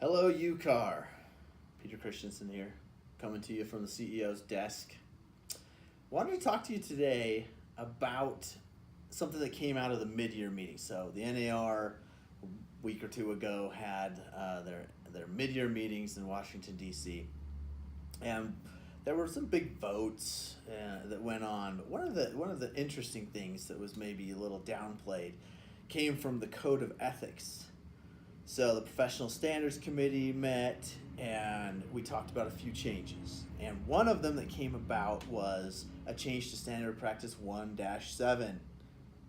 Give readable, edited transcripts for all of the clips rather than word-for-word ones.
Hello, UCAR. Peter Christensen here, coming to you from the CEO's desk. Wanted to talk to you today about something that came out of the mid-year meeting. So the NAR a week or two ago had their mid-year meetings in Washington, D.C. And there were some big votes that went on. But one of the interesting things that was maybe a little downplayed came from the Code of Ethics. So the Professional Standards Committee met and we talked about a few changes. And one of them that came about was a change to Standard Practice 1-7.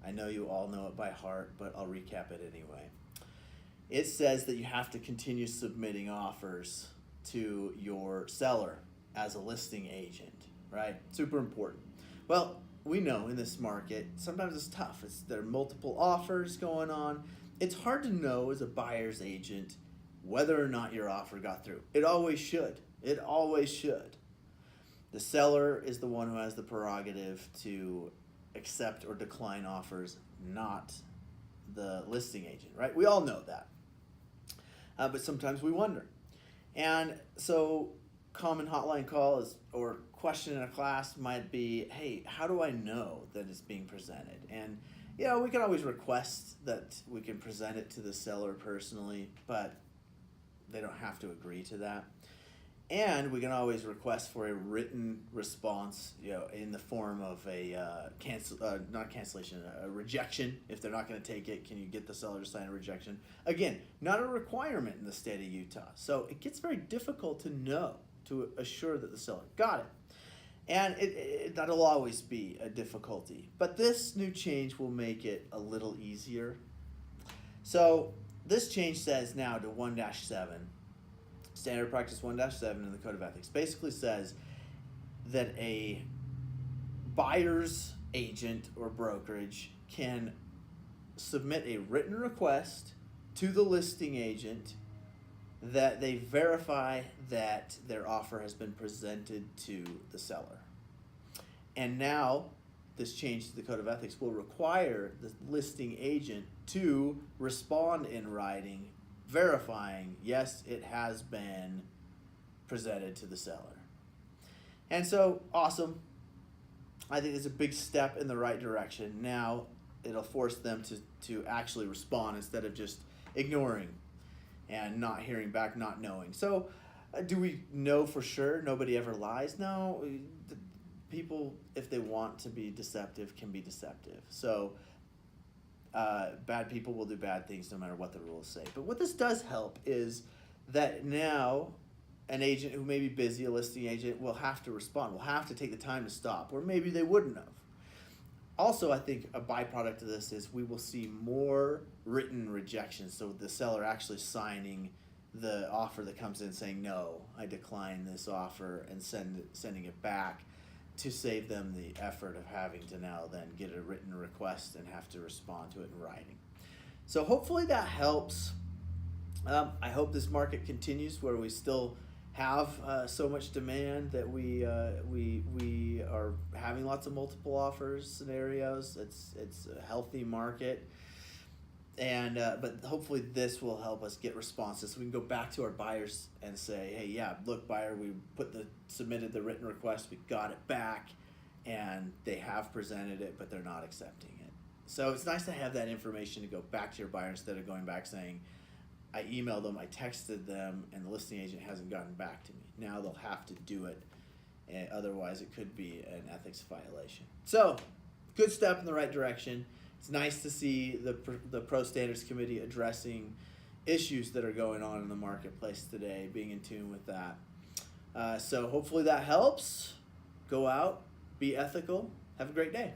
I know you all know it by heart, but I'll recap it anyway. It says that you have to continue submitting offers to your seller as a listing agent, right? Super important. Well, we know in this market, sometimes it's tough. There are multiple offers going on. It's hard to know as a buyer's agent whether or not your offer got through. It always should. It always should. The seller is the one who has the prerogative to accept or decline offers, not the listing agent, right? We all know that. But sometimes we wonder. And so common hotline call is, or question in a class might be, hey, how do I know that it's being presented? And we can always request that we can present it to the seller personally, but they don't have to agree to that. And we can always request for a written response, in the form of a a rejection. If they're not going to take it, can you get the seller to sign a rejection? Again, not a requirement in the state of Utah. So it gets very difficult to know, to assure that the seller got it. And that'll always be a difficulty. But this new change will make it a little easier. So this change says now to 1-7, Standard Practice 1-7 in the Code of Ethics, basically says that a buyer's agent or brokerage can submit a written request to the listing agent that they verify that their offer has been presented to the seller. And now this change to the Code of Ethics will require the listing agent to respond in writing, verifying, yes, it has been presented to the seller. And so, awesome. I think it's a big step in the right direction. Now it'll force them to actually respond instead of just ignoring and not hearing back, not knowing. So do we know for sure nobody ever lies? No. People, if they want to be deceptive, can be deceptive. So bad people will do bad things no matter what the rules say. But what this does help is that now an agent who may be busy, a listing agent, will have to respond, will have to take the time to stop, or maybe they wouldn't have. Also, I think a byproduct of this is we will see more written rejections. So the seller actually signing the offer that comes in saying, no, I decline this offer, and sending it back to save them the effort of having to now then get a written request and have to respond to it in writing. So hopefully that helps. I hope this market continues where we still have so much demand that we are having lots of multiple offers scenarios. It's a healthy market, and but hopefully this will help us get responses so we can go back to our buyers and say, hey, yeah, look, buyer, we submitted the written request, we got it back, and they have presented it, but they're not accepting it. So it's nice to have that information to go back to your buyer instead of going back saying, I emailed them, I texted them, and the listing agent hasn't gotten back to me. Now they'll have to do it, and otherwise it could be an ethics violation. So, good step in the right direction. It's nice to see the Pro Standards Committee addressing issues that are going on in the marketplace today, being in tune with that. So hopefully that helps. Go out, be ethical, have a great day.